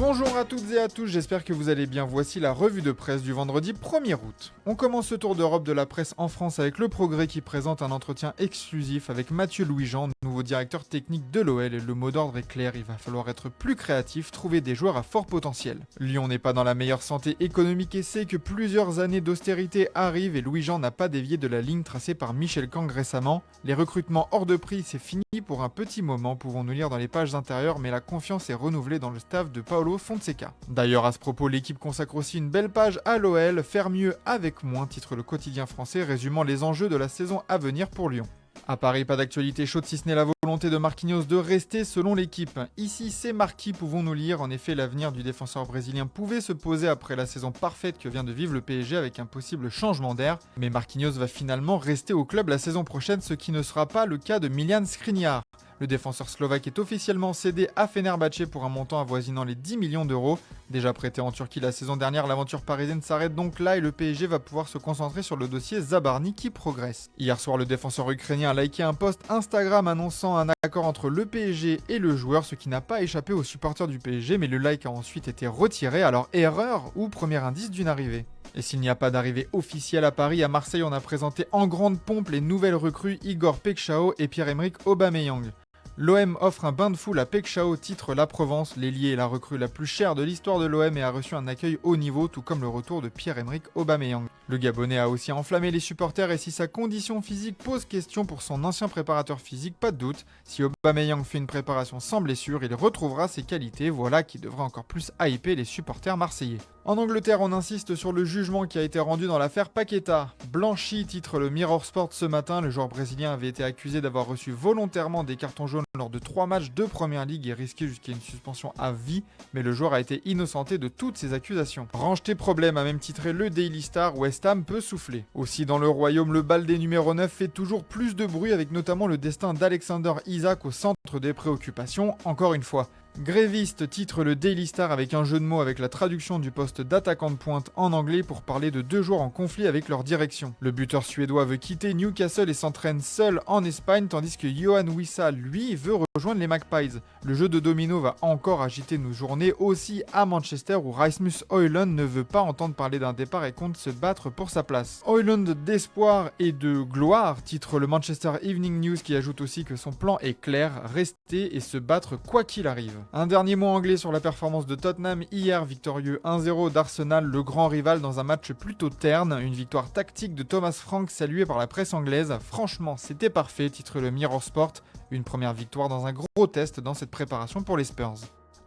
Bonjour à toutes et à tous, j'espère que vous allez bien. Voici la revue de presse du vendredi 1er août. On commence ce tour d'Europe de la presse en France avec Le Progrès qui présente un entretien exclusif avec Mathieu Louis-Jean, nouveau directeur technique de l'OL. Et le mot d'ordre est clair, il va falloir être plus créatif, trouver des joueurs à fort potentiel. Lyon n'est pas dans la meilleure santé économique et sait que plusieurs années d'austérité arrivent et Louis-Jean n'a pas dévié de la ligne tracée par Michel Kang récemment. Les recrutements hors de prix, c'est fini pour un petit moment, pouvons-nous lire dans les pages intérieures, mais la confiance est renouvelée dans le staff de Paulo Fonseca. D'ailleurs, à ce propos, l'équipe consacre aussi une belle page à l'OL, faire mieux avec moins, titre le quotidien français, résumant les enjeux de la saison à venir pour Lyon. À Paris, pas d'actualité chaude si ce n'est la volonté de Marquinhos de rester selon l'équipe. Ici, c'est marquis, pouvons-nous lire. En effet, l'avenir du défenseur brésilien pouvait se poser après la saison parfaite que vient de vivre le PSG avec un possible changement d'air. Mais Marquinhos va finalement rester au club la saison prochaine, ce qui ne sera pas le cas de Milian Skriniar. Le défenseur slovaque est officiellement cédé à Fenerbahçe pour un montant avoisinant les 10 millions d'euros. Déjà prêté en Turquie la saison dernière, l'aventure parisienne s'arrête donc là et le PSG va pouvoir se concentrer sur le dossier Zabarny qui progresse. Hier soir, le défenseur ukrainien a liké un post Instagram annonçant un accord entre le PSG et le joueur, ce qui n'a pas échappé aux supporters du PSG, mais le like a ensuite été retiré, alors erreur ou premier indice d'une arrivée. Et s'il n'y a pas d'arrivée officielle à Paris, à Marseille on a présenté en grande pompe les nouvelles recrues Igor Pekchao et Pierre-Emerick Aubameyang. L'OM offre un bain de foule à Pekchao, titre La Provence. L'ailier est la recrue la plus chère de l'histoire de l'OM et a reçu un accueil haut niveau, tout comme le retour de Pierre-Emerick Aubameyang. Le Gabonais a aussi enflammé les supporters et si sa condition physique pose question pour son ancien préparateur physique, pas de doute. Si Aubameyang fait une préparation sans blessure, il retrouvera ses qualités, voilà qui devrait encore plus hyper les supporters marseillais. En Angleterre, on insiste sur le jugement qui a été rendu dans l'affaire Paqueta. Blanchi, titre le Mirror Sport ce matin, le joueur brésilien avait été accusé d'avoir reçu volontairement des cartons jaunes lors de 3 matchs de Première Ligue et risqué jusqu'à une suspension à vie, mais le joueur a été innocenté de toutes ces accusations. Range tes problèmes, a même titré le Daily Star, West Ham peut souffler. Aussi dans le royaume, le Baldé numéro 9 fait toujours plus de bruit avec notamment le destin d'Alexander Isak au centre des préoccupations, encore une fois. Gréviste, titre le Daily Star avec un jeu de mots avec la traduction du poste d'attaquant de pointe en anglais pour parler de 2 joueurs en conflit avec leur direction. Le buteur suédois veut quitter Newcastle et s'entraîne seul en Espagne tandis que Yohan Wissa, lui, veut rejoindre les Magpies. Le jeu de domino va encore agiter nos journées aussi à Manchester où Rasmus Højlund ne veut pas entendre parler d'un départ et compte se battre pour sa place. Højlund d'espoir et de gloire, titre le Manchester Evening News qui ajoute aussi que son plan est clair, rester et se battre quoi qu'il arrive. Un dernier mot anglais sur la performance de Tottenham hier, victorieux 1-0 d'Arsenal, le grand rival dans un match plutôt terne, une victoire tactique de Thomas Frank saluée par la presse anglaise. Franchement, c'était parfait, titre le Mirror Sport, une première victoire dans un gros test dans cette préparation pour les Spurs.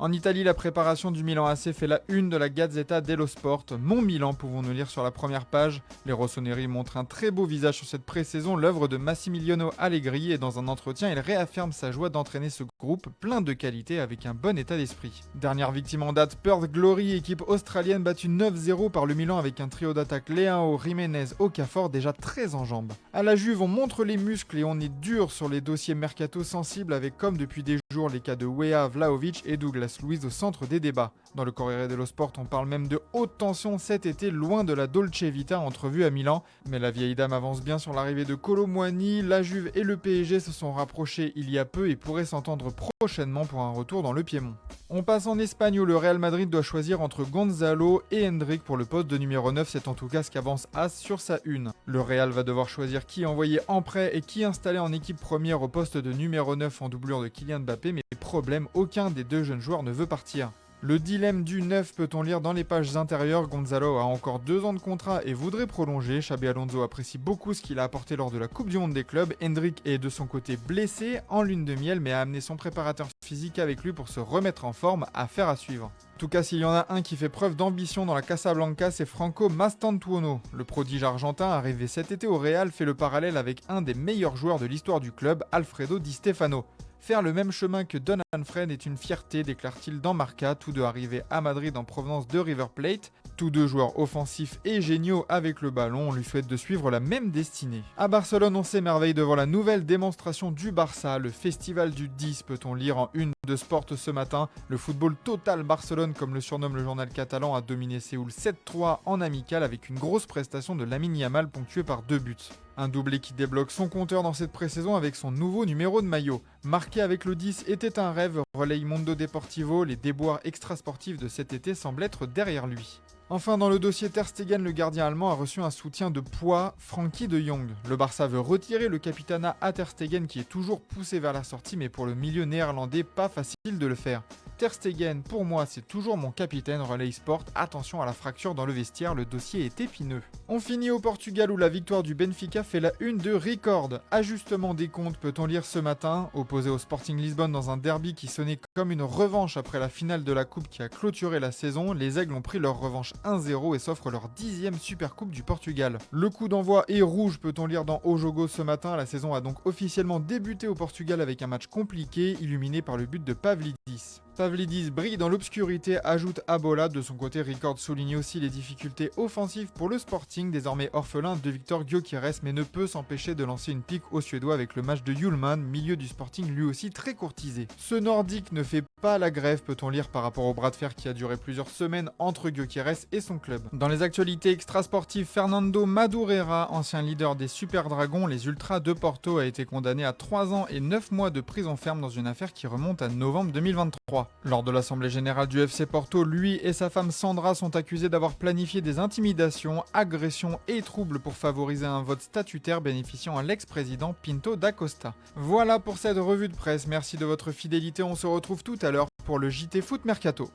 En Italie, la préparation du Milan AC fait la une de la Gazzetta dello Sport. Mon Milan, pouvons-nous lire sur la première page. Les rossoneri montrent un très beau visage sur cette pré-saison, l'œuvre de Massimiliano Allegri, et dans un entretien, il réaffirme sa joie d'entraîner ce groupe plein de qualités avec un bon état d'esprit. Dernière victime en date, Perth Glory, équipe australienne battue 9-0 par le Milan avec un trio d'attaque Leao, Jiménez, Okafor déjà très en jambes. À la Juve, on montre les muscles et on est dur sur les dossiers mercato sensibles avec comme depuis des jours les cas de Weah, Vlahovic et Douglas Luiz au centre des débats. Dans le Corriere dello Sport, on parle même de haute tension cet été, loin de la Dolce Vita entrevue à Milan. Mais la vieille dame avance bien sur l'arrivée de Kolo Muani. La Juve et le PSG se sont rapprochés il y a peu et pourraient s'entendre prochainement pour un retour dans le Piémont. On passe en Espagne où le Real Madrid doit choisir entre Gonzalo et Hendrik pour le poste de numéro 9, c'est en tout cas ce qu'avance As sur sa une. Le Real va devoir choisir qui envoyer en prêt et qui installer en équipe première au poste de numéro 9 en doublure de Kylian Mbappé, mais problème, aucun des deux jeunes joueurs ne veut partir. Le dilemme du 9 peut-on lire dans les pages intérieures. Gonzalo a encore 2 ans de contrat et voudrait prolonger. Xabi Alonso apprécie beaucoup ce qu'il a apporté lors de la Coupe du Monde des clubs. Hendrik est de son côté blessé en lune de miel mais a amené son préparateur physique avec lui pour se remettre en forme, affaire à suivre. En tout cas, s'il y en a un qui fait preuve d'ambition dans la Casablanca, c'est Franco Mastantuono. Le prodige argentin arrivé cet été au Real fait le parallèle avec un des meilleurs joueurs de l'histoire du club, Alfredo Di Stefano. Faire le même chemin que Don Fred est une fierté, déclare-t-il dans Marca, tous deux arrivés à Madrid en provenance de River Plate. Tous deux joueurs offensifs et géniaux avec le ballon, on lui souhaite de suivre la même destinée. À Barcelone, on s'émerveille devant la nouvelle démonstration du Barça, le festival du 10, peut-on lire en une de Sport ce matin. Le football total Barcelone, comme le surnomme le journal catalan, a dominé Séoul 7-3 en amical avec une grosse prestation de Lamine Yamal ponctuée par 2 buts. Un doublé qui débloque son compteur dans cette pré-saison avec son nouveau numéro de maillot. Marqué avec le 10 était un rêve, relaye Mundo Deportivo, les déboires extrasportifs de cet été semblent être derrière lui. Enfin, dans le dossier Ter Stegen, le gardien allemand a reçu un soutien de poids, Frenkie de Jong. Le Barça veut retirer le capitanat à Ter Stegen qui est toujours poussé vers la sortie, mais pour le milieu néerlandais, pas facile de le faire. Ter Stegen, pour moi, c'est toujours mon capitaine, relaye Sport. Attention à la fracture dans le vestiaire, le dossier est épineux. On finit au Portugal où la victoire du Benfica fait la une de Record. Ajustement des comptes, peut-on lire ce matin. Opposé au Sporting Lisbonne dans un derby qui sonnait comme une revanche après la finale de la Coupe qui a clôturé la saison, les Aigles ont pris leur revanche 1-0 et s'offrent leur 10e Supercoupe du Portugal. Le coup d'envoi est rouge, peut-on lire dans O Jogo ce matin. La saison a donc officiellement débuté au Portugal avec un match compliqué, illuminé par le but de Pavlidis. Pavlidis brille dans l'obscurité, ajoute Abola. De son côté, Record souligne aussi les difficultés offensives pour le Sporting, désormais orphelin de Victor Gyökeres, mais ne peut s'empêcher de lancer une pique aux Suédois avec le match de Hjulman, milieu du Sporting lui aussi très courtisé. Ce Nordique ne fait pas la grève, peut-on lire par rapport au bras de fer qui a duré plusieurs semaines entre Gyökeres et son club. Dans les actualités extrasportives, Fernando Madureira, ancien leader des Super Dragons, les Ultras de Porto, a été condamné à 3 ans et 9 mois de prison ferme dans une affaire qui remonte à novembre 2023. Lors de l'assemblée générale du FC Porto, lui et sa femme Sandra sont accusés d'avoir planifié des intimidations, agressions et troubles pour favoriser un vote statutaire bénéficiant à l'ex-président Pinto da Costa. Voilà pour cette revue de presse, merci de votre fidélité, on se retrouve tout à l'heure pour le JT Foot Mercato.